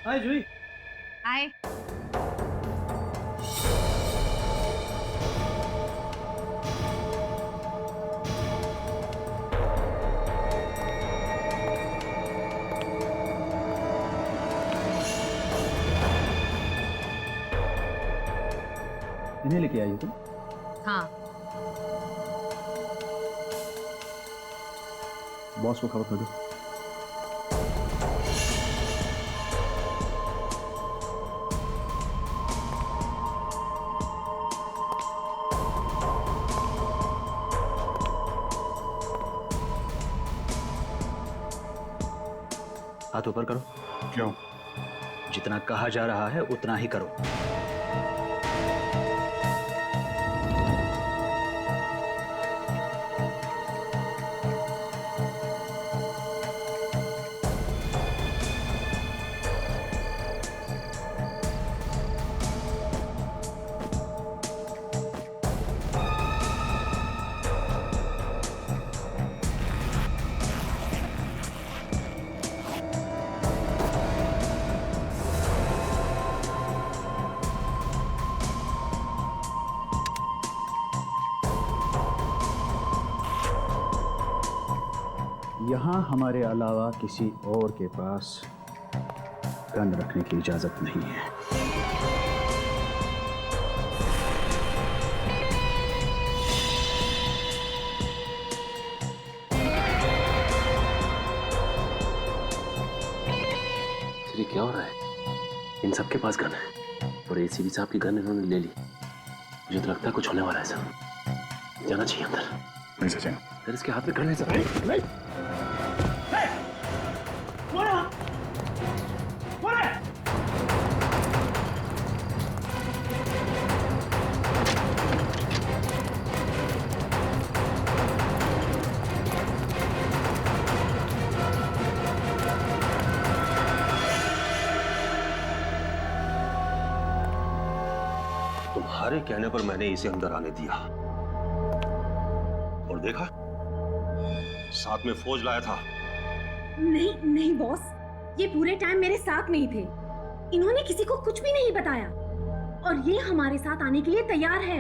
हाय जूही। हाय। इन्हें लेके आई हो तुम? हाँ। बॉस को खबर कर दो। हाथ ऊपर करो। क्यों? जितना कहा जा रहा है उतना ही करो। यहां हमारे अलावा किसी और के पास गन रखने की इजाजत नहीं है। ये क्या हो रहा है? इन सबके पास गन है और एसीपी साहब की गन इन्होंने ले ली। मुझे तो लगता है कुछ होने वाला है सर। जाना चाहिए अंदर। नहीं सचिन, सर इसके हाथ में गन है सर। नहीं। तुम्हारे कहने पर मैंने इसे अंदर आने दिया और देखा साथ में फौज लाया था। नहीं नहीं बॉस, ये पूरे टाइम मेरे साथ में ही थे। इन्होंने किसी को कुछ भी नहीं बताया और ये हमारे साथ आने के लिए तैयार है।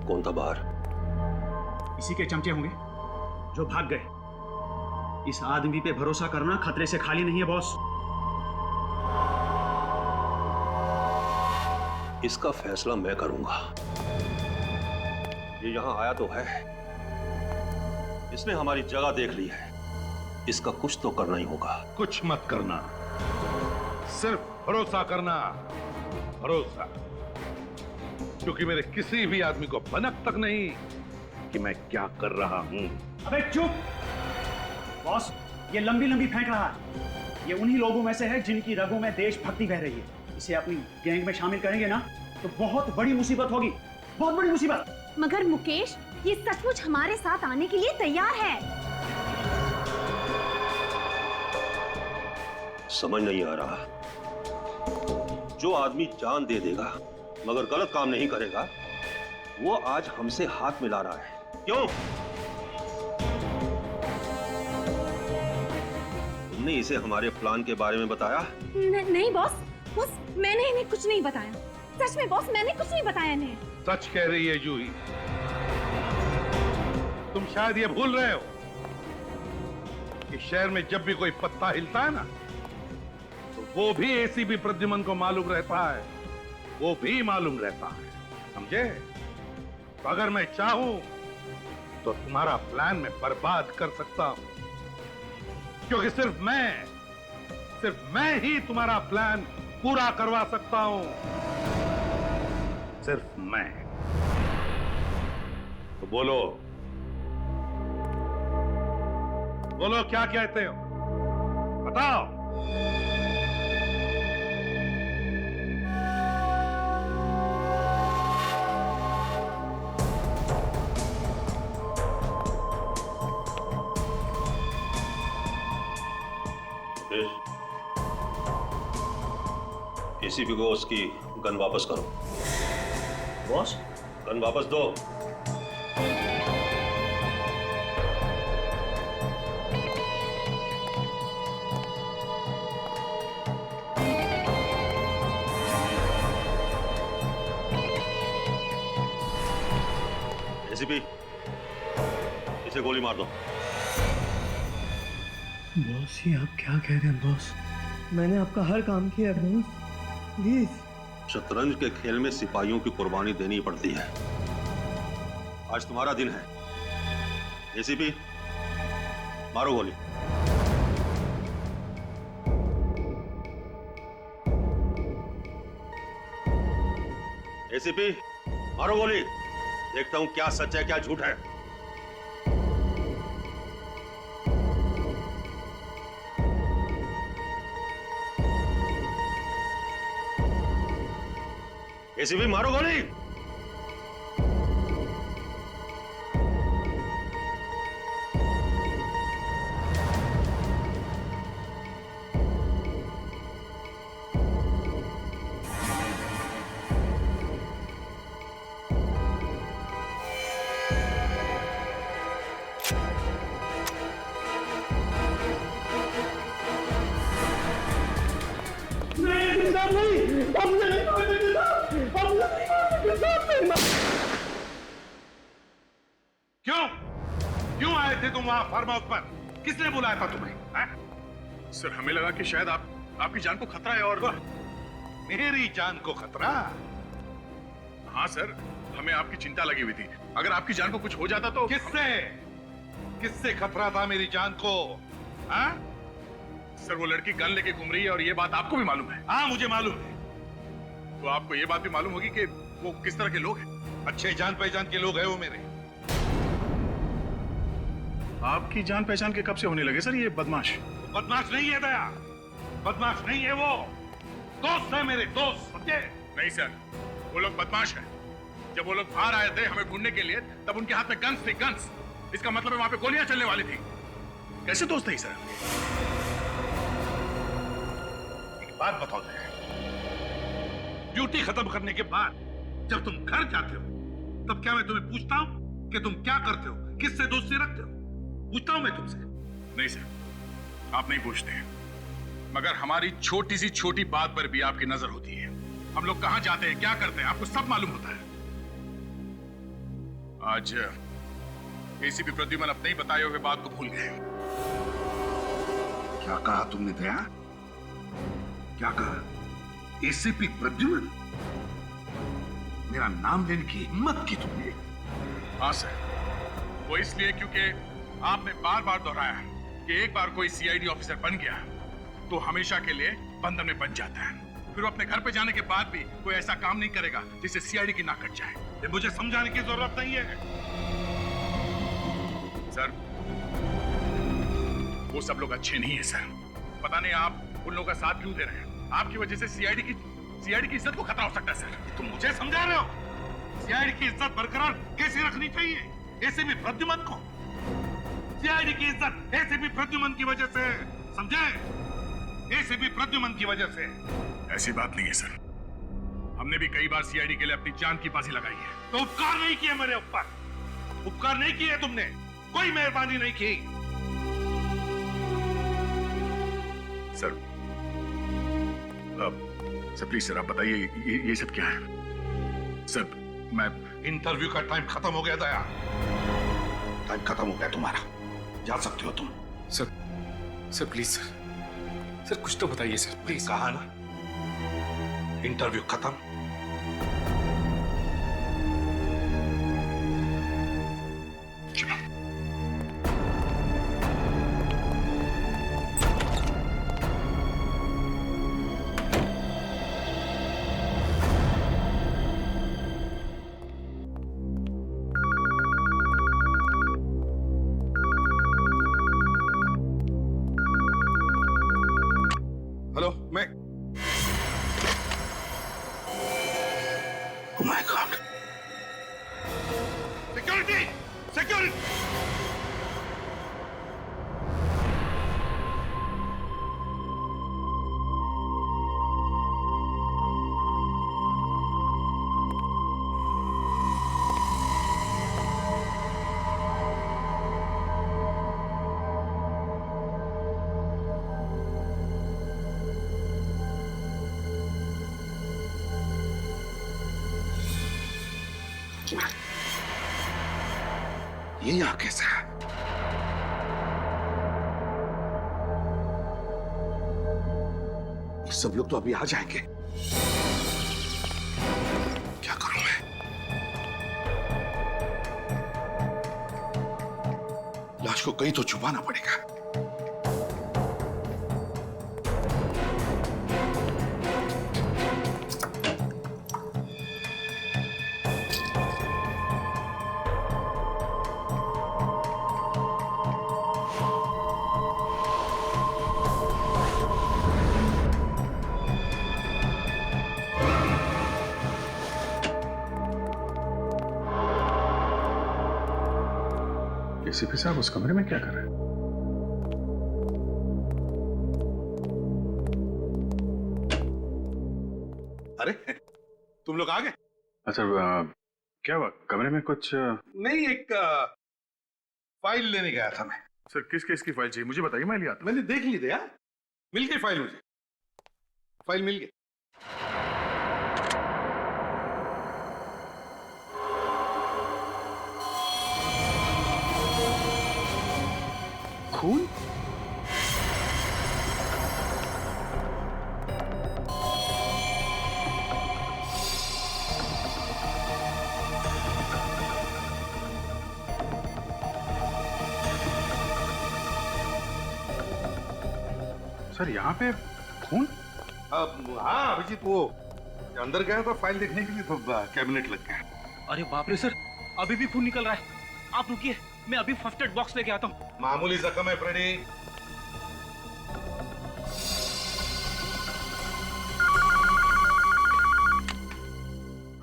कौन था बाहर? इसी के चमचे होंगे जो भाग गए। इस आदमी पे भरोसा करना खतरे से खाली नहीं है बॉस। इसका फैसला मैं करूंगा। ये यहां आया तो है, इसने हमारी जगह देख ली है। इसका कुछ तो करना ही होगा। कुछ मत करना, सिर्फ भरोसा करना। भरोसा, क्योंकि मेरे किसी भी आदमी को भनक तक नहीं कि मैं क्या कर रहा हूं। अबे चुप बॉस, ये लंबी लंबी फेंक रहा है। ये उन्हीं लोगों में से है जिनकी रगों में देशभक्ति बह रही है। इसे अपनी गैंग में शामिल करेंगे ना तो बहुत बड़ी मुसीबत होगी, बहुत बड़ी मुसीबत। मगर मुकेश, ये सचमुच हमारे साथ आने के लिए तैयार है। समझ नहीं आ रहा, जो आदमी जान दे देगा मगर गलत काम नहीं करेगा, वो आज हमसे हाथ मिला रहा है। क्यों? तुमने इसे हमारे प्लान के बारे में बताया? नहीं बॉस, बॉस मैंने इन्हें कुछ नहीं बताया। सच में बॉस, मैंने कुछ नहीं बताया इन्हें। सच कह रही है जूही। तुम शायद ये भूल रहे हो कि शहर में जब भी कोई पत्ता हिलता है ना, तो वो भी एसीपी प्रद्युमन को मालूम रहता है। वो भी मालूम रहता है, समझे? तो अगर मैं चाहूं तो तुम्हारा प्लान मैं बर्बाद कर सकता हूं, क्योंकि सिर्फ मैं ही तुम्हारा प्लान पूरा करवा सकता हूं। सिर्फ मैं। तो बोलो क्या कहते हो? बताओ। एसीपी को उसकी गन वापस करो। बॉस, गन वापस दो। एसीपी, इसे गोली मार दो। बॉस ये आप क्या कह रहे हैं बॉस? मैंने आपका हर काम किया है बॉस, प्लीज। शतरंज के खेल में सिपाहियों की कुर्बानी देनी पड़ती है। आज तुम्हारा दिन है। एसीपी, मारो गोली। एसीपी, मारो गोली। देखता हूं क्या सच है क्या झूठ है। एसीपी, मारो गोली। क्यों क्यों आए थे तुम वहां फार्म हाउस पर? किसने बुलाया था तुम्हें? सर हमें लगा कि शायद आपकी जान को खतरा है और मेरी जान को खतरा? हाँ सर, हमें आपकी चिंता लगी हुई थी। अगर आपकी जान को कुछ हो जाता तो किससे किससे खतरा था मेरी जान को? हाँ? सर वो लड़की गन लेके घूम रही है और ये बात आपको भी मालूम है। हाँ मुझे मालूम है। तो आपको ये बात भी मालूम होगी कि वो किस तरह के लोग हैं। अच्छे जान पहचान के लोग हैं वो मेरे। आपकी जान पहचान के कब से होने लगे सर ये बदमाश? बदमाश नहीं है दया, बदमाश नहीं है वो, दोस्त है मेरे, दोस्त, समझे? नहीं सर, वो लोग बदमाश हैं। जब वो लोग बाहर आए थे हमें ढूंढने के लिए तब उनके हाथ में गन्स थी, गन्स। इसका मतलब है वहां पे गोलियां चलने वाली थी। कैसे दोस्त है सर? एक बात बताओ दया, ड्यूटी खत्म करने के बाद जब तुम घर जाते हो तब क्या मैं तुम्हें पूछता हूं कि तुम क्या करते हो, किससे दोस्ती रखते हो? पूछता हूं मैं तुमसे? नहीं सर, आप नहीं पूछते हैं, मगर हमारी छोटी सी छोटी बात पर भी आपकी नजर होती है। हम लोग कहां जाते हैं, क्या करते हैं, आपको सब मालूम होता है। आज एसीपी प्रद्युमन अपने ही बताए हुए बात को भूल गए। क्या कहा तुमने दया? क्या कहा? एसीपी प्रद्युमन? मेरा नाम लेने की हिम्मत की तुमने? हाँ सर, वो इसलिए क्योंकि आपने बार बार दोहराया कि एक बार कोई सीआईडी ऑफिसर बन गया तो हमेशा के लिए बंधन में बन जाता है। फिर वो अपने घर पे जाने के बाद भी कोई ऐसा काम नहीं करेगा जिससे सीआईडी की नाक कट जाए। ये मुझे समझाने की जरूरत नहीं है। सर वो सब लोग अच्छे नहीं है सर। पता नहीं आप उन लोगों का साथ क्यों दे रहे हैं। आपकी वजह से सीआईडी की इज्जत को खतरा हो सकता है सर। तुम मुझे समझा रहे हो? सीआईडी की इज्जत बरकरार कैसे रखनी चाहिए? एसीपी प्रद्युमन को सीआईडी की इज्जत एसीपी प्रद्युमन की वजह से, समझे? एसीपी प्रद्युमन की वजह से। ऐसी बात नहीं है सर, हमने भी कई बार सीआईडी के लिए अपनी जान की बाजी लगाई है। तो उपकार नहीं किए मेरे ऊपर, उपकार नहीं किए तुमने, कोई मेहरबानी नहीं की। सर सर प्लीज सर आप बताइए ये सब क्या है? सर मैं इंटरव्यू का टाइम खत्म हो गया दया, टाइम खत्म हो गया तुम्हारा, जा सकते हो तुम। सर प्लीज सर कुछ तो बताइए सर प्लीज। कहा ना इंटरव्यू खत्म। चलो। हेलो, मैं Oh my God! Security! Security! ये यहाँ कैसे है? ये सब लोग तो अभी आ जाएंगे। क्या करूं मैं? लाश को कहीं तो छुपाना पड़ेगा। एसीपी साहब उस कमरे में क्या कर रहे हैं? अरे तुम लोग आ गए? अच्छा क्या हुआ कमरे में कुछ? नहीं, एक फाइल लेने गया था मैं। सर किस केस की फाइल चाहिए मुझे बताइए, मैं ले आता हूं। मैंने देख ली थी यार, मिल गई फाइल मुझे। फाइल मिल गई। खून? सर यहाँ पे खून? अब हाँ अभिजीत, वो अंदर गया था फाइल देखने के लिए तो कैबिनेट लग गया। अरे बाप रे सर, अभी भी खून निकल रहा है। आप रुकिए, मैं अभी फर्स्ट एड बॉक्स लेके आता हूँ। मामूली जख्म है फ्रेडी।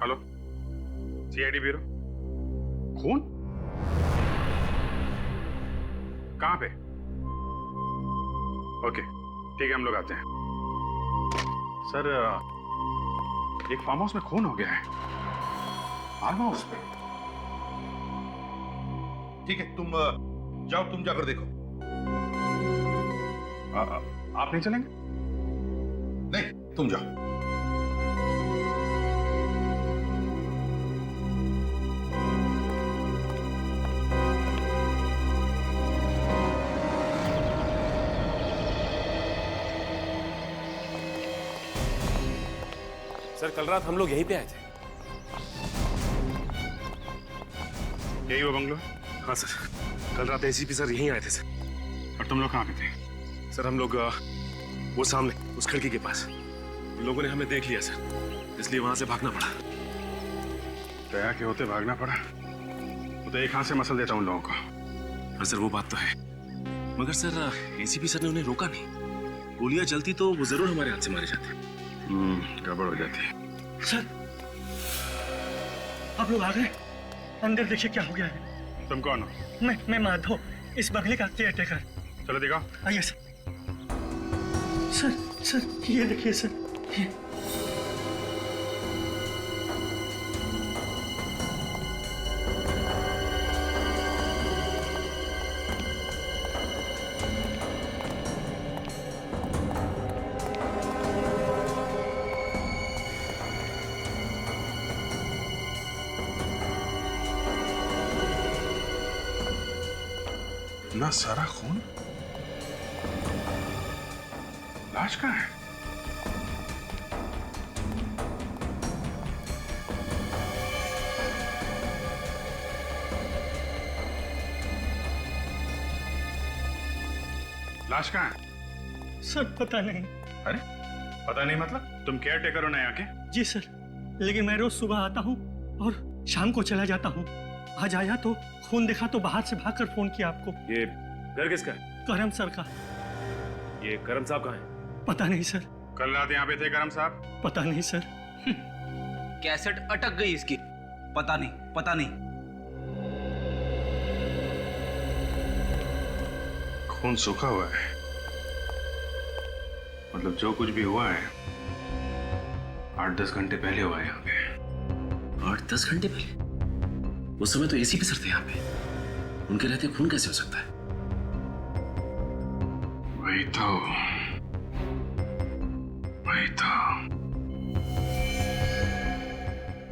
Hello, CID bureau. खून? कहाँ पे? ओके ठीक है, हम लोग आते हैं। सर एक फार्म हाउस में खून हो गया है। फार्म हाउस में? ठीक है, तुम जाओ, तुम जाकर देखो। आप नहीं चलेंगे? नहीं, तुम जाओ। सर कल रात हम लोग यहीं पे आए थे। यही वो बंगलो? हाँ सर, कल रात एसीपी सर यहीं आए थे सर। और तुम लोग कहाँ पे थे? सर हम लोग वो सामने उस खिड़की के पास। इन लोगों ने हमें देख लिया सर, इसलिए वहां से भागना पड़ा। दया के होते भागना पड़ा तो एक हाथ से मसल देता हूँ उन लोगों को। हाँ सर वो बात तो है, मगर सर एसीपी सर ने उन्हें रोका नहीं। गोलियां चलती तो वो जरूर हमारे हाथ से मारे जाते। गड़बड़ हो जाती है। सर आप लोग आ गए, अंदर देखिए क्या हो गया है। तुम कौन हो? मैं माधव, इस बंगले का केयरटेकर। चलो दिखाओ। आइए सर। सर ये देखिए सर, ये इतना सारा खून? लाश कहाँ है? लाश कहाँ है? सर पता नहीं। अरे पता नहीं मतलब? तुम केयर टेकर हो ना यहाँ के? जी सर, लेकिन मैं रोज सुबह आता हूँ और शाम को चला जाता हूँ। आज आया तो खून देखा तो बाहर से भागकर फोन किया आपको। ये घर किसका है? करम सर का। ये करम साहब कहाँ है? पता नहीं सर। कल रात यहाँ पे थे करम साहब? पता नहीं सर। कैसेट अटक गई इसकी, पता नहीं। खून सूखा हुआ है, मतलब जो कुछ भी हुआ है 8-10 घंटे पहले हुआ है यहाँ पे। 8-10 घंटे पहले? उस समय तो एसीपी सर थे यहाँ पे, उनके रहते खून कैसे हो सकता है? वही तो।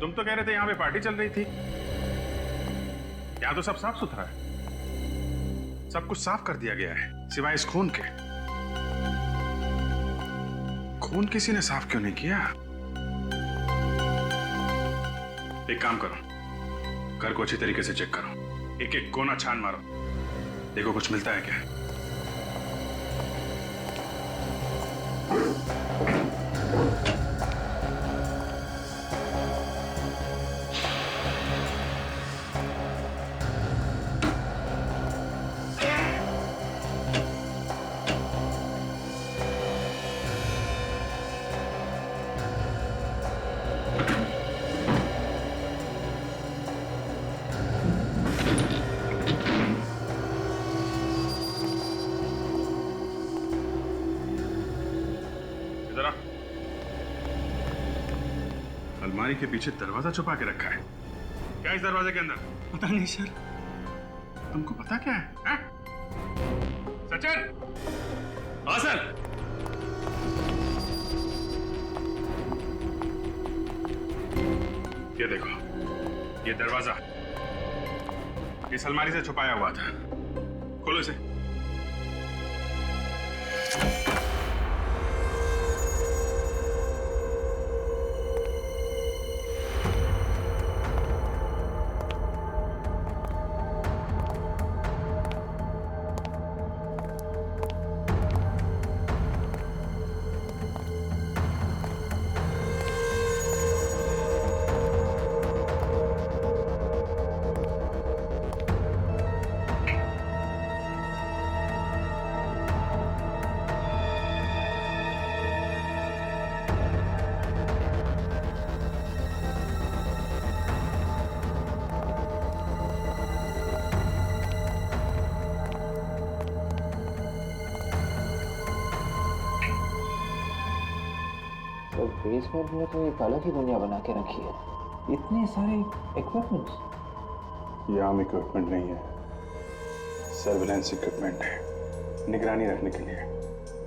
तुम तो कह रहे थे यहाँ पे पार्टी चल रही थी। यहाँ तो सब साफ सुथरा है, सब कुछ साफ कर दिया गया है सिवाय इस खून के। खून किसी ने साफ क्यों नहीं किया? एक काम करो, घर को अच्छी तरीके से चेक करो, एक एक कोना छान मारो, देखो कुछ मिलता है क्या। अलमारी के पीछे दरवाजा छुपा के रखा है। क्या इस दरवाजे के अंदर? पता नहीं सर। तुमको पता क्या है, है? सचिन! हाँ सर। ये देखो, ये दरवाजा इस अलमारी से छुपाया हुआ था। खोलो इसे। बेसमेंट में तो एक अलग ही दुनिया बना के रखी है। इतने सारे इक्विपमेंट्स। ये आम इक्विपमेंट नहीं है, सर्विलेंस इक्विपमेंट है, निगरानी रखने के लिए।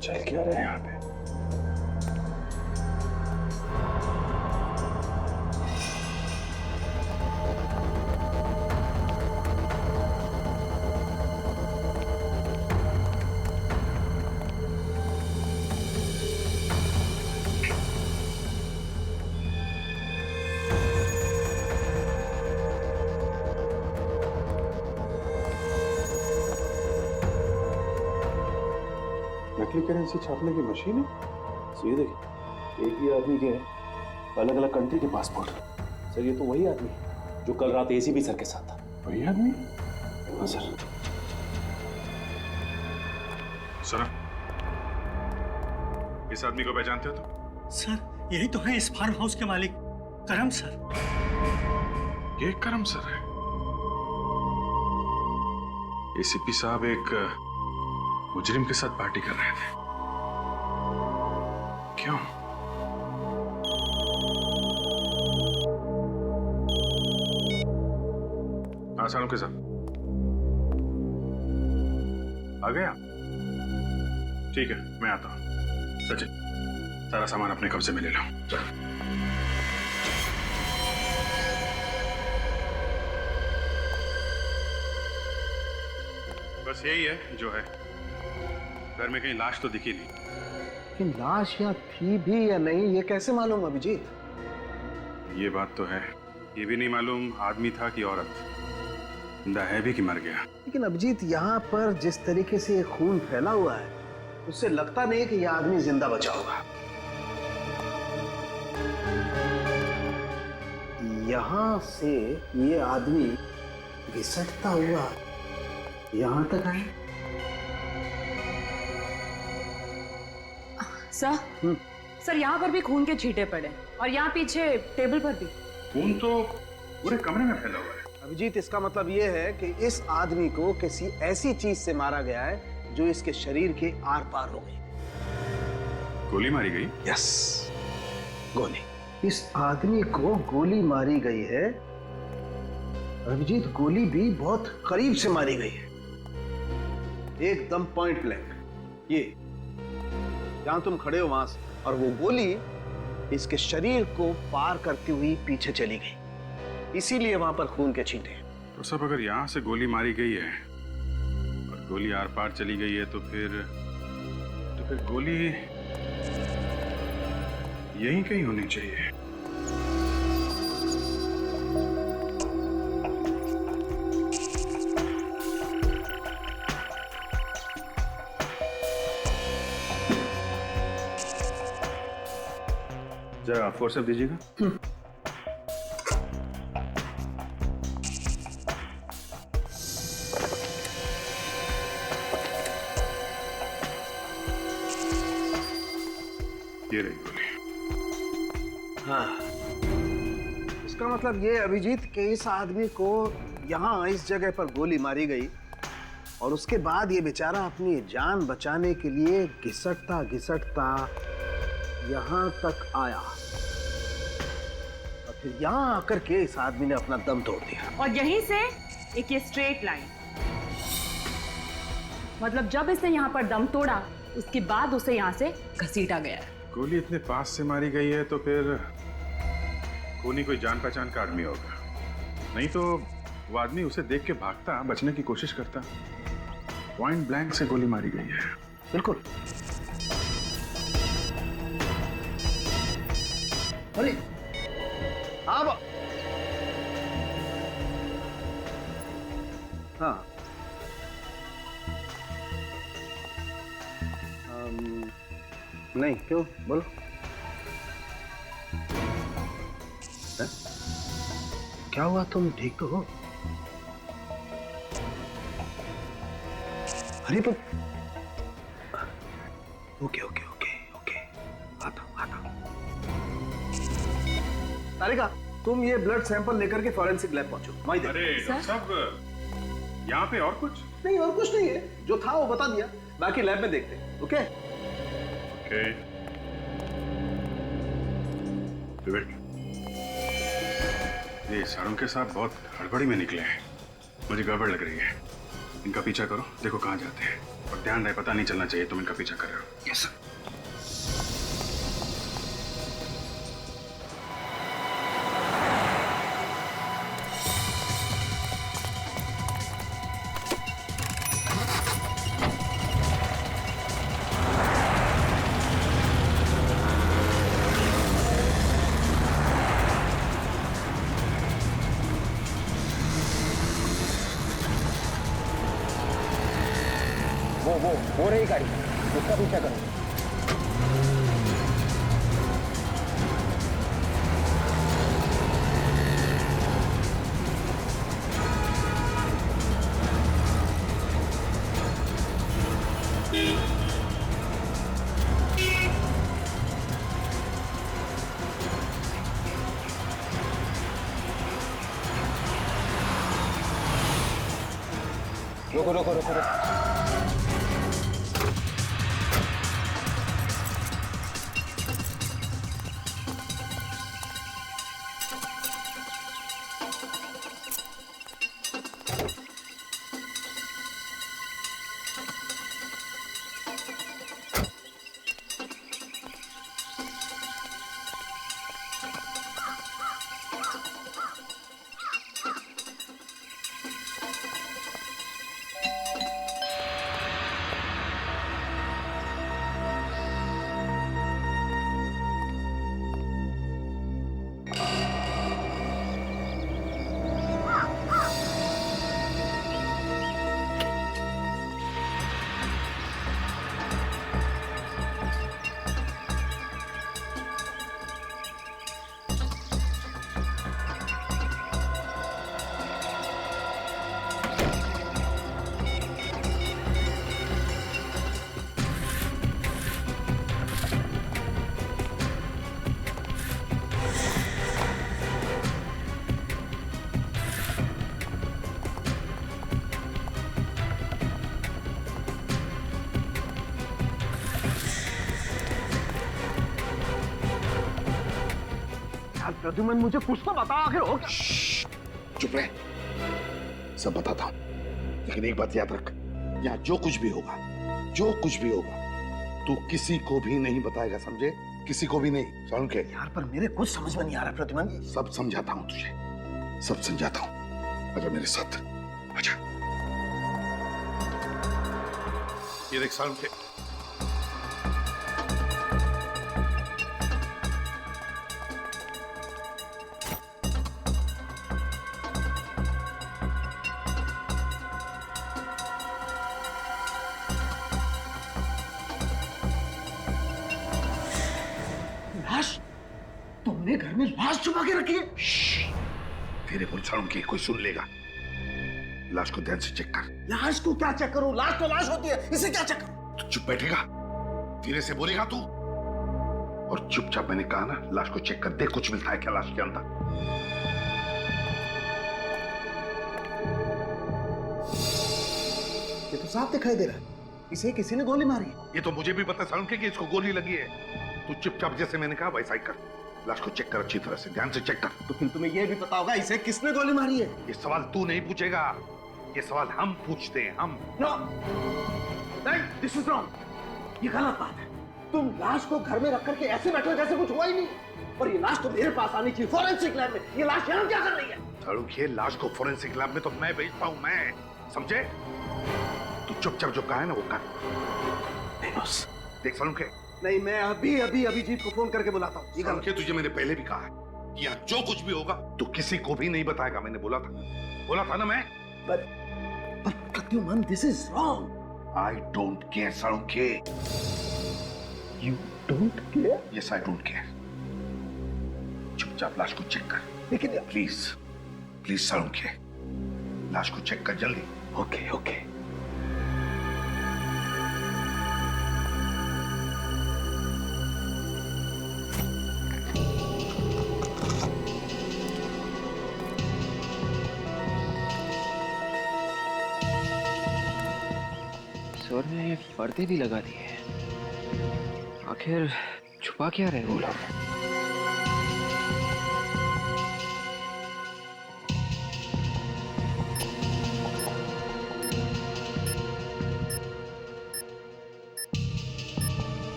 चल क्या रहे हैं यहाँ पे? नकली करेंसी छापने की मशीन है। सर ये देखिए, एक ही आदमी के अलग अलग कंट्री के पासपोर्ट। सर ये तो वही आदमी है जो कल रात एसीपी सर के साथ था। वही आदमी? हाँ सर। सर, इस आदमी को पहचानते हो तुम? सर यही तो है इस फार्म हाउस के मालिक, करम सर। ये करम सर है। एसीपी साहब एक मुजरिम के साथ पार्टी कर रहे थे। क्यों? हाँ सालुंके साहब आ गया? ठीक है, मैं आता हूं। सचिन, सारा सामान अपने कब्जे में ले लो। चलो। बस यही है जो है। घर में कहीं लाश तो दिखी नहीं। लेकिन लाश यहाँ थी भी या नहीं ये कैसे मालूम अभिजीत? ये बात तो है, ये भी नहीं मालूम आदमी था कि औरत, जिंदा है भी कि मर गया। लेकिन अभिजीत यहाँ पर जिस तरीके से ये खून फैला हुआ है उससे लगता नहीं कि यह आदमी जिंदा बचा होगा। यहाँ से ये आदमी घिसटता हुआ यहाँ तक आए। सर यहाँ पर भी खून के छींटे पड़े और यहाँ पीछे टेबल पर भी। खून तो पूरे कमरे में फैला हुआ है। अभिजीत इसका मतलब ये है कि इस आदमी को किसी ऐसी चीज से मारा गया है जो इसके शरीर के आर पार हो गई। गोली मारी गई? यस, गोली। इस आदमी को गोली मारी गई है अभिजीत। गोली भी बहुत करीब से मारी गई है, एकदम पॉइंट ब्लैंक। ये जहां तुम खड़े हो वहां से, और वो गोली इसके शरीर को पार करती हुई पीछे चली गई, इसीलिए वहां पर खून के छींटे हैं। तो सब अगर यहां से गोली मारी गई है और गोली आर पार चली गई है तो फिर गोली यहीं कहीं होनी चाहिए। जरा फोर्स दीजिएगा। ये रही गोली। हाँ, इसका मतलब ये अभिजीत कि इस आदमी को यहाँ इस जगह पर गोली मारी गई और उसके बाद ये बेचारा अपनी जान बचाने के लिए घिसटता घिसटता यहाँ तक आया और फिर यहाँ आकर के इस आदमी ने अपना दम तोड़ दिया। और यहीं से एक ये स्ट्रेट लाइन, मतलब जब इसने यहाँ पर दम तोड़ा उसके बाद उसे यहाँ से घसीटा गया। गोली इतने पास से मारी गई है तो फिर खूनी कोई जान पहचान का आदमी होगा, नहीं तो वो आदमी उसे देख के भागता, बचने की कोशिश करता। पॉइंट ब्लैंक से गोली मारी गई है। बिल्कुल। अरे अब हाँ, नहीं क्यों, बोलो। है? क्या हुआ, तुम ठीक तो हो? अरे पर ओके ओके ओके ओके, आता हूं। तारिका, तुम ये ब्लड सैंपल लेकर के फॉरेंसिक लैब पहुंचो। अरे सब यहाँ पे और कुछ नहीं, और कुछ नहीं है, जो था वो बता दिया, बाकी लैब में देखते हैं। Okay okay. विवेक, ये सारों के साथ बहुत हड़बड़ी में निकले हैं, मुझे गड़बड़ लग रही है। इनका पीछा करो, देखो कहाँ जाते हैं, और ध्यान रहे पता नहीं चलना चाहिए तुम इनका पीछा कर रहे हो। Yes sir. वो रही गाड़ी, उसका पीछा करो। रुको रुको रुको रुको। प्रद्युमन, मुझे कुछ तो बता आखिर हो। चुप रहे, सब बताता हूं, लेकिन एक बात याद रख, यहाँ जो कुछ भी होगा, तू किसी को भी नहीं बताएगा, समझे? किसी को भी नहीं, समझ के? यार पर मेरे कुछ समझ में नहीं आ रहा प्रद्युमन। सब समझाता हूँ तुझे, सब समझाता हूँ। आजा मेरे साथ, आजा। ये देख सारुण के लाश? तुमने घर में लाश छुपा के रखी है? तेरे बोल सारुण के कोई सुन लेगा। लाश को ध्यान से चेक कर। लाश को क्या चेक करूं? लाश तो लाश होती है, इसे क्या चेक करूं? तू चुप बैठेगा? धीरे से बोलेगा तू? और चुपचाप मैंने कहा ना, लाश को चेक कर दे, कुछ मिलता है क्या लाश के अंदर। ये तो साफ दिखाई दे रहा है, इसे किसी ने गोली मारी है। ये तो मुझे भी पता है सारुण के कि इसको गोली लगी है। तू चुपचाप जैसे मैंने कहा वैसा ही कर। लाश को चेक कर अच्छी तरह से, ध्यान से चेक कर। तो फिर तुम्हें यह भी पता होगा इसे किसने गोली मारी है। ये सवाल तू नहीं पूछेगा, ये सवाल हम पूछते हैं, हम। नो, नहीं, दिस इज रॉन्ग। ये गलत बात है। तुम लाश को घर में रख करके ऐसे बैठे हो जैसे कुछ हुआ ही नहीं। और ये लाश तो मेरे पास आनी चाहिए, फॉरेंसिक लैब में। ये लाश यहाँ क्या कर रही है? सारुण के लाश को फॉरेंसिक लैब में तो मैं भेजता हूँ, मैं, समझे? तू चुपचाप जो कहा है ना वो कर। नहीं बॉस। देख सारुण के, नहीं, मैं अभी अभी अभिजीत को फोन करके बुलाता हूँ। सारुण के, तुझे मैंने पहले भी कहा है कि यहाँ जो कुछ भी होगा तू किसी को भी नहीं बताएगा। मैंने बोला था ना मैं। But Pradyuman, this is wrong. I don't care, सारुण के। You don't care? Yes, I don't care. चुपचाप लाश को चेक कर। लेकिन प्लीज सारुण के, लाश को चेक कर जल्दी। Okay okay. सर ने ये पर्दे भी लगा दिए, आखिर छुपा क्या रहे वो लोग?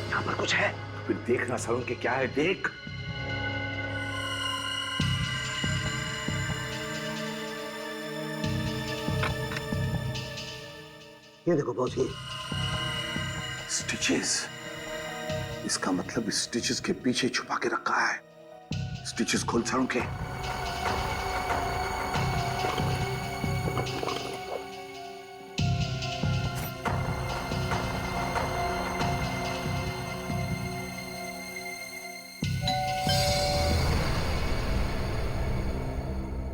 यहाँ पर कुछ है, फिर देखना सारुण के क्या है, देख। ये देखो बॉस, ये स्टिचेस। इसका मतलब स्टिचेस के पीछे छुपा के रखा है। स्टिचेस खोल सारुण के।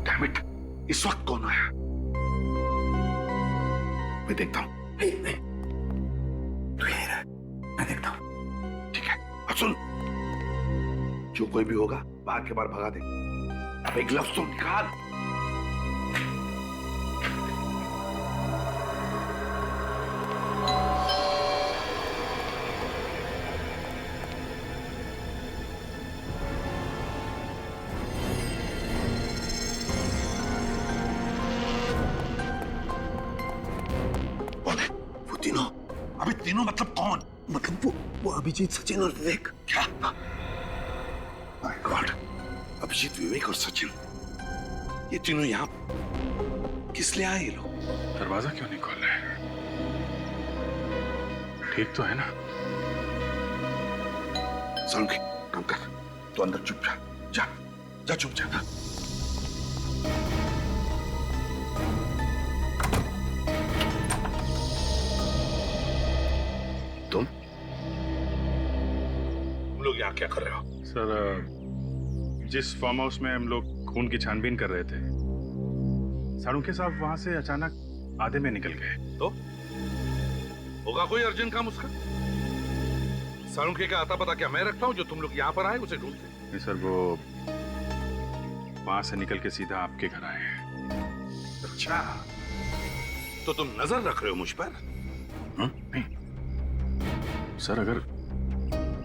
Damn it, इस वक्त कौन आया? मैं देखता हूं। नहीं, तू यहीं रह, मैं देखता हूं। ठीक है, अब सुन, जो कोई भी होगा बाहर के बाहर भगा दे। अब एक ग्लव्स तो निकाल। अभी तीनों मतलब कौन? मतलब वो अभिजीत, सचिन और विवेक। क्या? माय गॉड, अभिजीत, विवेक और सचिन, ये तीनों यहाँ किस लिए आए ये लोग? दरवाजा क्यों नहीं खोल रहे? ठीक तो है ना? सारुण के, काम कर, तो अंदर चुप जा, जा चुप जा। तुम लोग यहाँ क्या कर रहे हो? सर, जिस फार्म हाउस में हम लोग खून की छानबीन कर रहे थे, सारुण के साहब वहां से अचानक आधे में निकल गए। तो होगा कोई अर्जेंट काम उसका? सारुण के का आता पता क्या मैं रखता हूँ जो तुम लोग यहाँ पर आए उसे ढूंढते? नहीं सर, वो वहां से निकल के सीधा आपके घर आए हैं। अच्छा, तो तुम नजर रख रहे हो मुझ पर? नहीं सर, अगर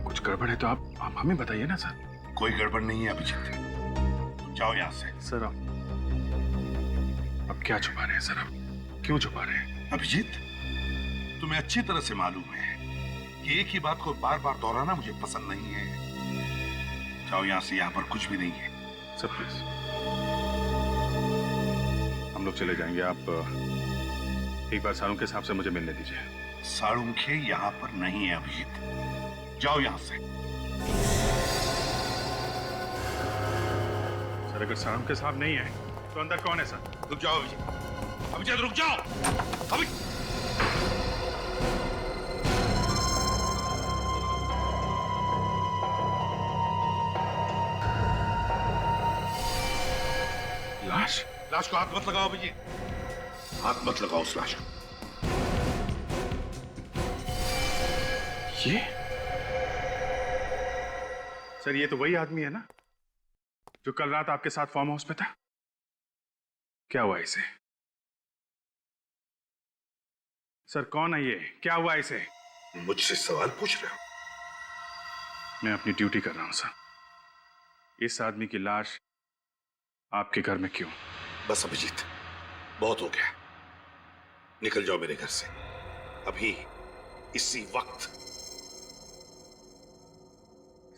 कुछ गड़बड़ है तो आप हमें बताइए ना सर। कोई गड़बड़ नहीं है अभिजीत, तुम जाओ यहाँ से। सर अब क्या छुपा रहे हैं सर? अब क्यों छुपा रहे हैं? अभिजीत, तुम्हें अच्छी तरह से मालूम है कि एक ही बात को बार बार दोहराना मुझे पसंद नहीं है। जाओ यहां से, यहां पर कुछ भी नहीं है। सर प्लीज, हम लोग चले जाएंगे। आप एक बार सारुंखे साहब से मुझे मिलने दीजिए। सारुंखे यहाँ पर नहीं है अभिजीत, जाओ यहां से। सर अगर सारुंखे साहब नहीं है तो अंदर कौन है? सर रुक जाओ अभिजीत, अभिजीत रुक जाओ। लाश? लाश को हाथ मत लगाओ अभिजीत, हाथ मत लगाओ उस लाश को। ये सर, ये तो वही आदमी है ना जो कल रात आपके साथ फार्म हाउस पे था? क्या हुआ इसे? सर कौन है ये? क्या हुआ इसे? मुझसे सवाल पूछ रहे हो? मैं अपनी ड्यूटी कर रहा हूं सर। इस आदमी की लाश आपके घर में क्यों? बस अभिजीत, बहुत हो गया, निकल जाओ मेरे घर से अभी, इसी वक्त।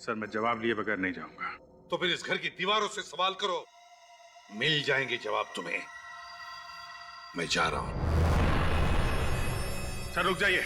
सर मैं जवाब लिए बगैर नहीं जाऊंगा। तो फिर इस घर की दीवारों से सवाल करो, मिल जाएंगे जवाब तुम्हें। मैं जा रहा हूं। सर रुक जाइए।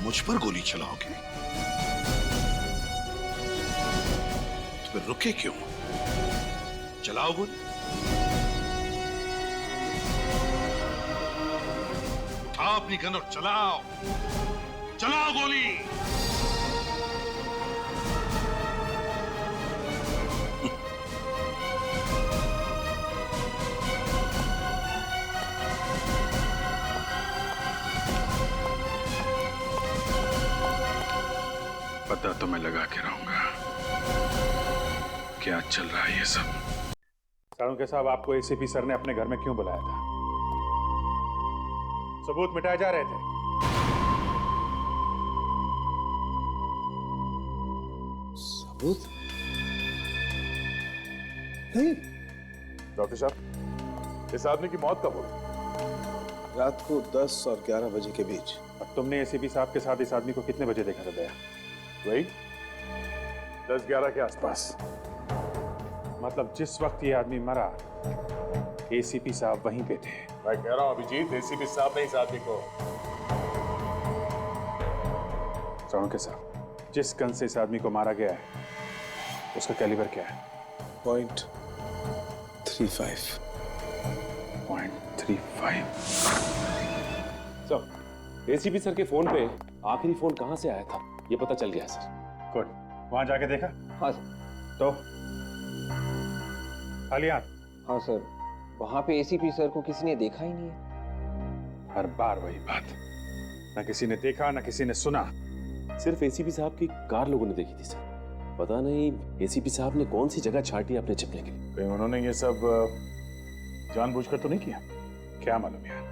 मुझ पर गोली चलाओगे तो फिर रुके क्यों? चलाओ गोली, उठाओ अपनी गन और चलाओ, चलाओ गोली। पता तो मैं लगा के रहूंगा क्या चल रहा है ये सब। सारुंखे साहब, आपको एसीपी सर ने अपने घर में क्यों बुलाया था? सबूत मिटाए जा रहे थे। सबूत नहीं। डॉक्टर साहब, इस आदमी की मौत कब हुई? रात को 10 और 11 बजे के बीच। और तुमने एसीपी साहब के साथ इस आदमी को कितने बजे देखा था दया? वही 10-11 के आसपास। मतलब जिस वक्त ये आदमी मरा एसीपी साहब वहीं पे थे। मैं कह रहा हूं अभिजीत, एसीपी साहब ने इस आदमी को। सारुंखे साहब, जिस गन से इस आदमी को मारा गया है उसका कैलिबर क्या है? .35। .35। सर, एसीपी सर के फोन पे आखिरी फोन कहां से आया था ये पता चल गया सर। गुड, वहां जाके देखा? हाँ सर। तो खाली हाथ? हाँ सर, वहां पे एसीपी सर को किसी ने देखा ही नहीं है। हर बार वही बात, ना किसी ने देखा ना किसी ने सुना। सिर्फ एसीपी साहब की कार लोगों ने देखी थी सर। पता नहीं एसीपी साहब ने कौन सी जगह छाटी अपने छिपने के लिए। कहीं उन्होंने ये सब जानबूझकर तो नहीं किया? क्या मालूम यार,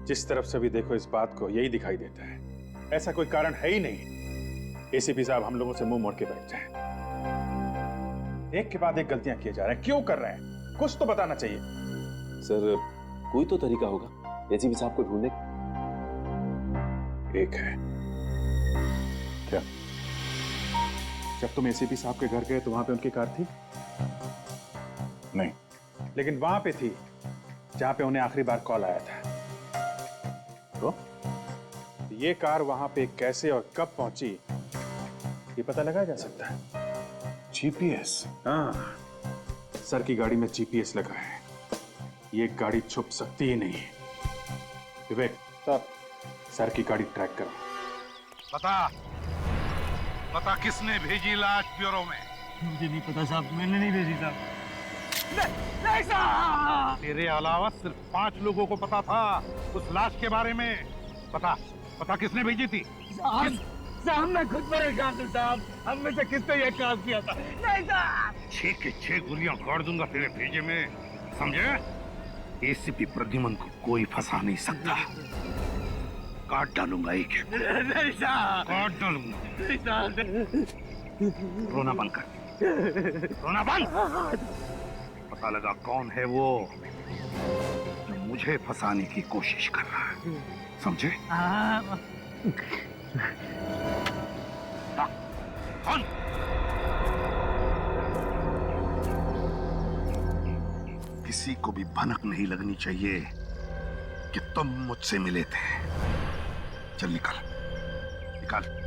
जिस तरफ से भी देखो इस बात को यही दिखाई देता है। ऐसा कोई कारण है ही नहीं एसीपी साहब हम लोगों से मुंह मोड़ के बैठ जाए। एक के बाद एक गलतियां किए जा रहे हैं, क्यों कर रहे हैं? कुछ तो बताना चाहिए। सर कोई तो तरीका होगा एसीपी साहब को ढूंढने का। एक है। क्या? जब तुम एसीपी साहब के घर गए तो वहां पे उनकी कार थी? नहीं, लेकिन वहां पे थी जहां पे उन्हें आखिरी बार कॉल आया था। तो ये कार वहां पे कैसे और कब पहुंची ये पता लगाया जा सकता है। जीपीएस? हाँ, सर की गाड़ी में जीपीएस लगा है, ये गाड़ी छुप सकती ही नहीं। विवेक सर की गाड़ी ट्रैक करो। बता किसने भेजी लाश ब्यूरो में? मुझे नहीं पता साहब, मैंने नहीं भेजी साहब। नहीं साहब। तेरे अलावा सिर्फ 5 लोगों को पता था उस लाश के बारे में। पता किसने भेजी थी? साहब मैं खुद परेशान हूँ साहब, हम में से किसने ये काम किया था? नहीं साहब। 6 के 6 गोलियां गाड़ दूंगा तेरे भेजे में, समझे? एसीपी प्रद्युमन को कोई फंसा नहीं सकता। काट डालूंगा एक एक। नहीं साहब। काट डालूंगा। नहीं साहब। रोना बंद कर, रोना बंद। पता लगा कौन है वो जो मुझे फंसाने की कोशिश कर रहा है, समझे? कौन? किसी को भी भनक नहीं लगनी चाहिए कि तुम मुझसे मिले थे। चल निकल, निकल।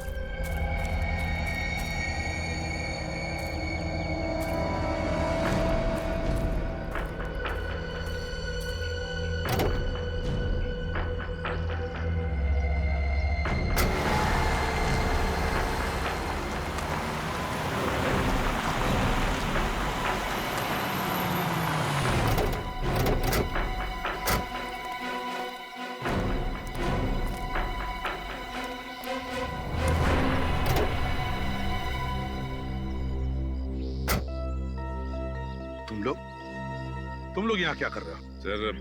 तुम लोग यहाँ क्या कर रहे हो? सर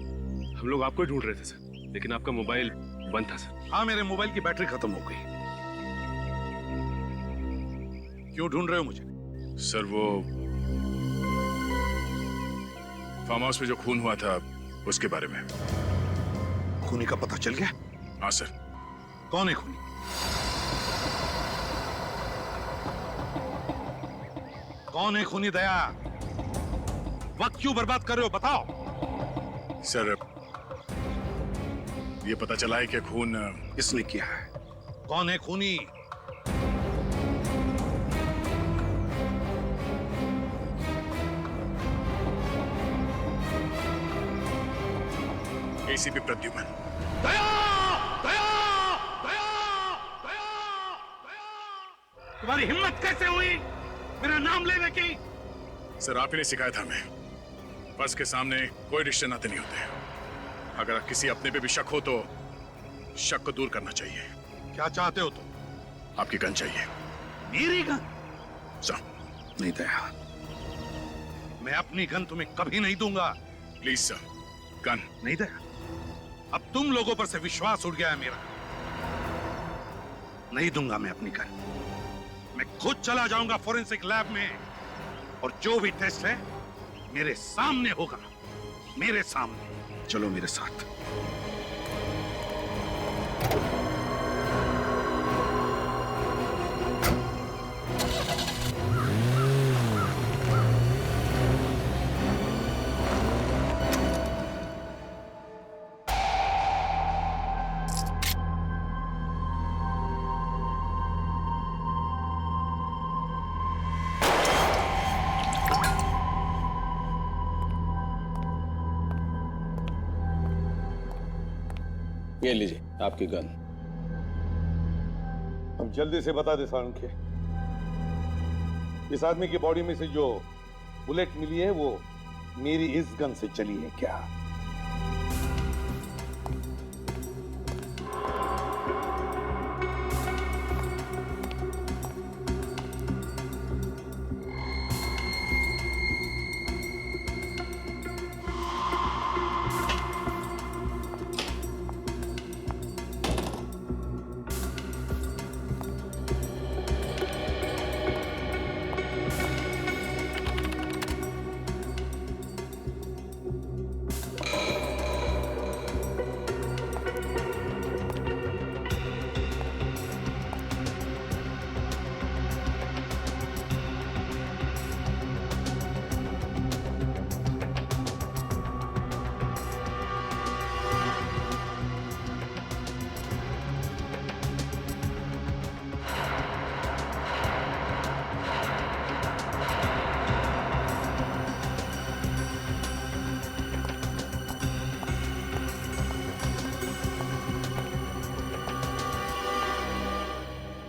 हम लोग आपको ही ढूंढ रहे थे सर, लेकिन आपका मोबाइल बंद था सर। हाँ, मेरे मोबाइल की बैटरी खत्म हो गई। क्यों ढूंढ रहे हो मुझे? सर वो फार्म हाउस में जो खून हुआ था उसके बारे में। खूनी का पता चल गया? हाँ सर। कौन है खूनी? कौन है खूनी? दया, वक्त क्यों बर्बाद कर रहे हो, बताओ। सर ये पता चला है कि खून किसने किया है? कौन है खूनी? एसीपी प्रद्युमन। दया! दया! दया! दया! तुम्हारी हिम्मत कैसे हुई मेरा नाम लेने की? सर आप ही ने सिखाया था हमें, बस के सामने कोई रिश्ते नाते नहीं होते। अगर किसी अपने पे भी शक हो तो शक को दूर करना चाहिए। क्या चाहते हो तुम? आपकी गन चाहिए। मेरी गन? सर नहीं दया, मैं अपनी गन तुम्हें कभी नहीं दूंगा। प्लीज सर, गन नहीं दया। अब तुम लोगों पर से विश्वास उड़ गया है मेरा। नहीं दूंगा मैं अपनी गन। मैं खुद चला जाऊंगा फोरेंसिक लैब में और जो भी टेस्ट है मेरे सामने होगा, मेरे सामने। चलो मेरे साथ। ये लीजिए आपकी गन। अब जल्दी से बता दे सारंखे, इस आदमी की बॉडी में से जो बुलेट मिली है वो मेरी इस गन से चली है क्या?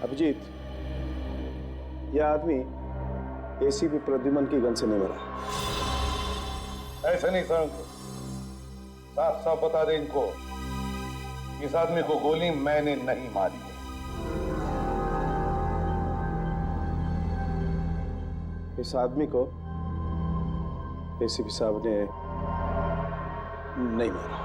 अभिजीत, यह आदमी एसीपी प्रद्युमन की गन से नहीं मरा। ऐसे नहीं सर, साफ साफ बता दे इनको, इस आदमी को गोली मैंने नहीं मारी है। इस आदमी को एसीपी साहब ने नहीं मारा।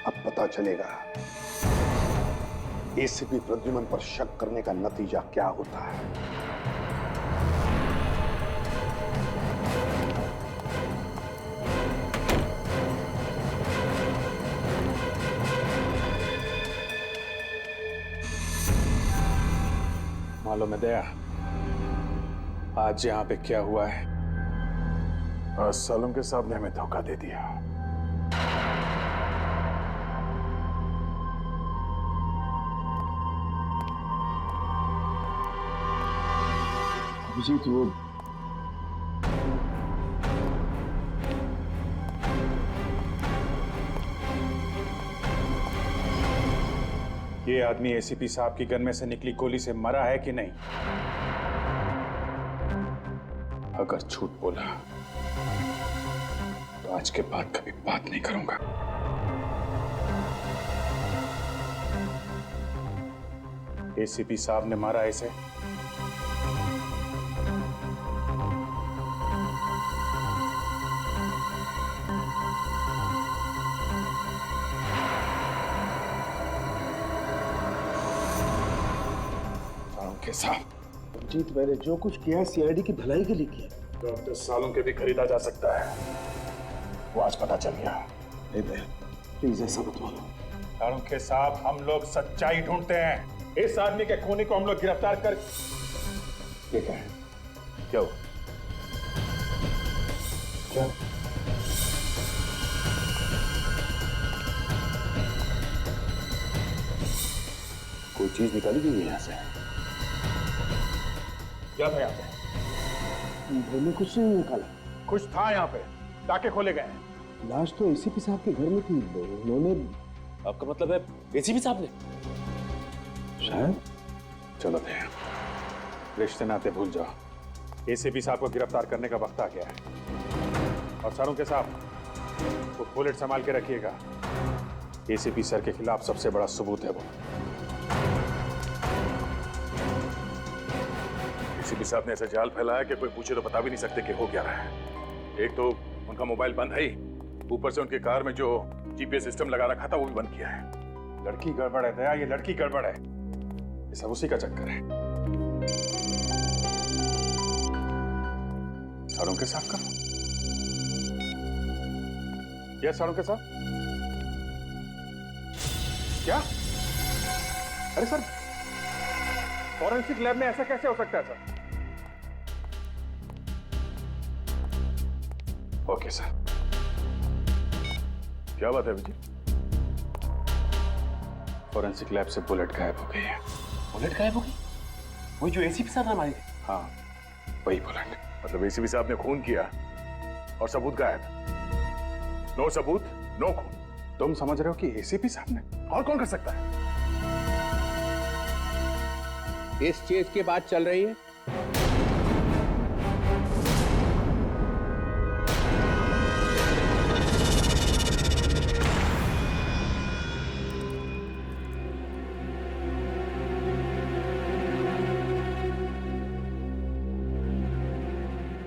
अब पता चलेगा एसीपी प्रद्युमन पर शक करने का नतीजा क्या होता है। मालूम है दया, आज यहाँ पे क्या हुआ है? आज सालम के साहब ने हमें धोखा दे दिया। अभिजीत, वो ये आदमी एसीपी साहब की गन में से निकली गोली से मरा है कि नहीं? अगर झूठ बोला तो आज के बाद कभी बात नहीं करूंगा। एसीपी साहब ने मारा इसे? के साहब, अभिजीत, मैंने जो कुछ किया है सीआईडी की भलाई के लिए किया। डॉक्टर सालों के भी खरीदा जा सकता है, वो आज पता चल गया। नहीं भैया, प्लीज ऐसा मत बोलो। सालों के साहब, हम लोग सच्चाई ढूंढते हैं। इस आदमी के खूनी को हम लोग गिरफ्तार कर। ये क्या है? क्या हो? क्या? कोई चीज निकाली गई है यहाँ से? क्या था यहाँ पे? घर में कुछ नहीं निकाला। कुछ था यहाँ पे, ताके खोले गए। लाश तो एसीपी साहब के घर में थी, उन्होंने। आपका मतलब है एसीपी साहब ने? शायद। चलो भैया, रिश्ते नाते भूल जाओ। एसीपी साहब को गिरफ्तार करने का वक्त आ गया है। और सरों के साहब, वो बुलेट संभाल के रखिएगा। एसीपी सर के खिलाफ सबसे बड़ा सबूत है वो। एसीपी साहब ने ऐसा जाल फैलाया कि कोई पूछे तो बता भी नहीं सकते कि हो क्या रहा है। एक तो उनका मोबाइल बंद है ही, ऊपर से उनके कार में जो जीपीएस सिस्टम लगा रखा था वो भी बंद किया है। लड़की गड़बड़ है दया, ये लड़की गड़बड़ है। ये सब उसी का चक्कर है। सारों के साथ का? यस सारों के साथ। क्या? अरे सर, फॉरेंसिक लैब में ऐसा कैसे हो सकता है सर? Okay sir. क्या बात है विजय? फॉरेंसिक लैब से बुलेट गायब हो गई है। बुलेट गायब हो गई? वही जो एसीपी साहब ने मारी? हाँ, वही बुलेट। मतलब एसीपी साहब ने खून किया और सबूत गायब। नो सबूत, नो खून। तुम समझ रहे हो कि एसीपी साहब ने? और कौन कर सकता है? इस चीज की बात चल रही है।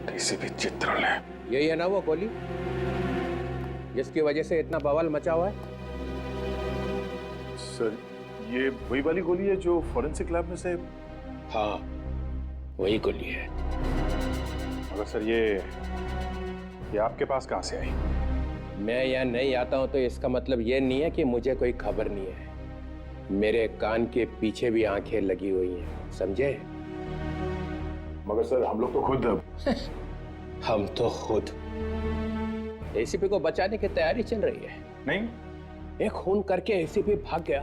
एसीपी चित्रण है। यही है ना वो गोली जिसकी वजह से इतना बवाल मचा हुआ है? सर, ये वही वाली गोली है जो फॉरेंसिक लैब में से? हाँ, वही गोली है। मगर सर, ये आपके पास कहां से आई? मैं यहाँ नहीं आता हूँ तो इसका मतलब ये नहीं है कि मुझे कोई खबर नहीं है। मेरे कान के पीछे भी आंखें लगी हुई हैं, समझे? मगर सर, हम लोग तो खुद हम तो खुद एसीपी को बचाने की तैयारी चल रही है। नहीं, एक खून करके एसीपी भाग गया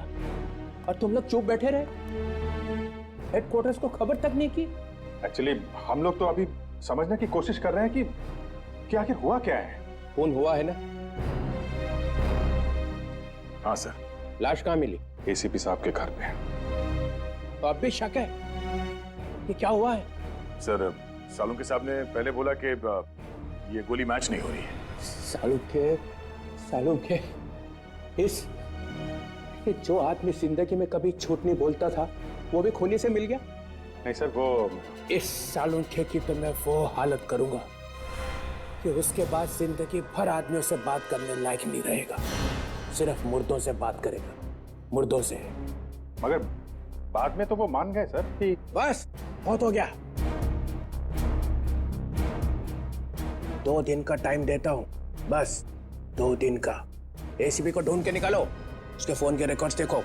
और तुम लोग चुप बैठे रहे, हेडक्वार्टर्स को खबर तक नहीं की। एक्चुअली हम लोग तो अभी समझने की कोशिश कर रहे हैं कि आखिर हुआ क्या है। खून हुआ है ना? हाँ सर। लाश कहाँ मिली? एसीपी साहब के घर पे। तो अब भी शक है? ये क्या हुआ है? सर सालुंके साहब ने पहले बोला कि ये गोली मैच नहीं हो रही है। सालुंके जो आदमी जिंदगी में कभी झूठ नहीं बोलता था वो भी खूनी से मिल गया? नहीं सर, वो इस सालुंके की तो मैं वो हालत करूंगा कि उसके बाद जिंदगी भर आदमियों से बात करने लायक नहीं रहेगा, सिर्फ मुर्दों से बात करेगा, मुर्दों से। मगर बाद में तो वो मान गए सर। ठीक, बस बहुत हो गया। 2 दिन का टाइम देता हूं, बस 2 दिन का। एसीपी को ढूंढ के निकालो, उसके फोन के रिकॉर्ड्स देखो,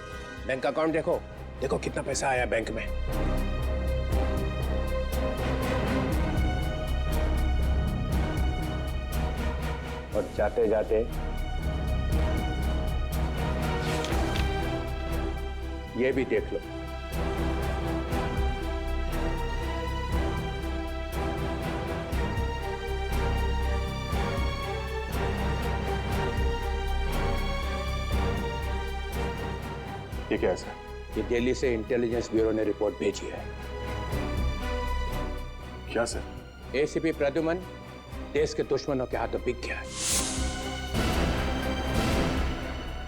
बैंक अकाउंट देखो कितना पैसा आया बैंक में। और जाते जाते ये भी देख लो। ये क्या है सर? ये दिल्ली से इंटेलिजेंस ब्यूरो ने रिपोर्ट भेजी है। क्या सर? एसीपी प्रद्युमन देश के दुश्मनों के हाथों बिक गया है।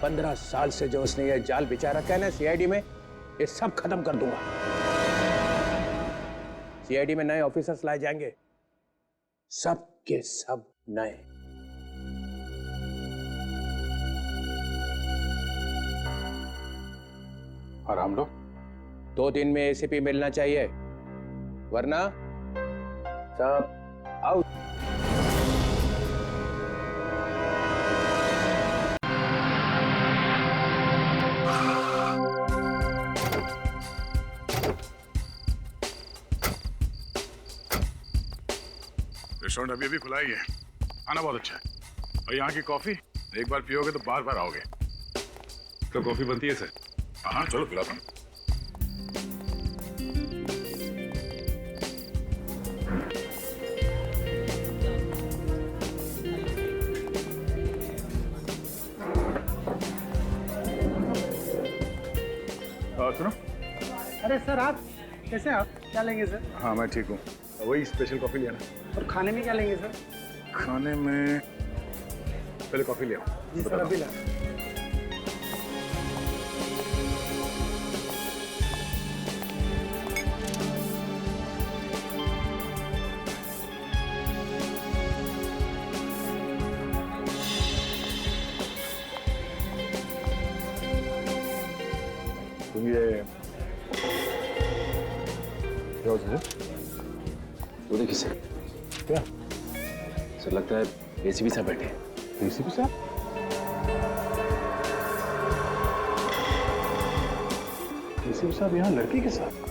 15 साल से जो उसने ये जाल बिछा रखा है ना सीआईडी में, ये सब खत्म कर दूंगा। सीआईडी में नए ऑफिसर्स लाए जाएंगे, सब के सब नए। और हम लोग? 2 दिन में एसीपी मिलना चाहिए, वरना सब आउट। रेस्टोरेंट अभी खुला ही है, खाना बहुत अच्छा है और यहाँ की कॉफी एक बार पियोगे तो बार बार आओगे। तो कॉफी बनती है सर? हाँ चलो पिलाता हूँ। सुनो। अरे सर आप कैसे हैं? आप क्या लेंगे सर? हाँ मैं ठीक हूँ, वही स्पेशल कॉफी लिया ना। और खाने में क्या लेंगे सर? खाने में पहले कॉफी लिया। जी सर अभी ला। तुम ये क्या होता है? वो देखिए सर। क्या सर? लगता है एसीपी साहब बैठे हैं। एसीपी साहब? एसीपी साहब यहाँ लड़की के साथ?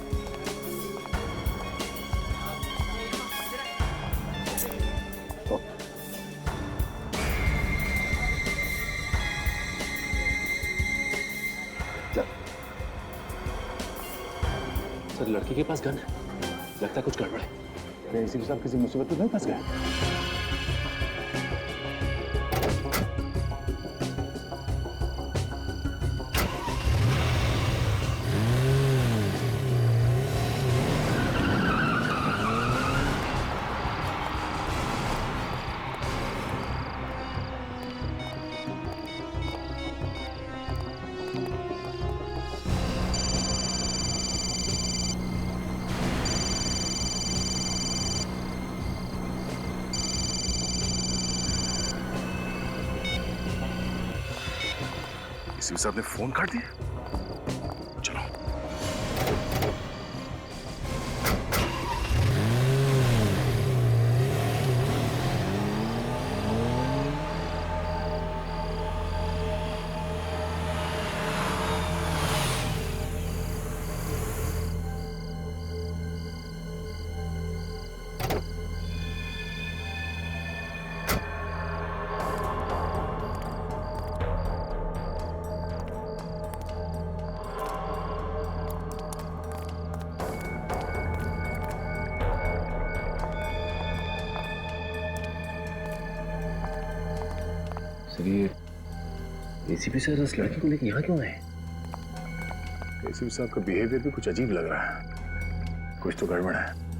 सर लड़की के पास गन है, लगता है कुछ गड़बड़ है। एसीपी साहब किसी मुसीबत में नहीं फंस गए? एसीपी साहब ने फोन काट दिया। चलो फिर ये एसीपी सर इस लड़की को लेकर यहाँ क्यों आए? एसीपी साहब का बिहेवियर भी कुछ अजीब लग रहा है, कुछ तो गड़बड़ है।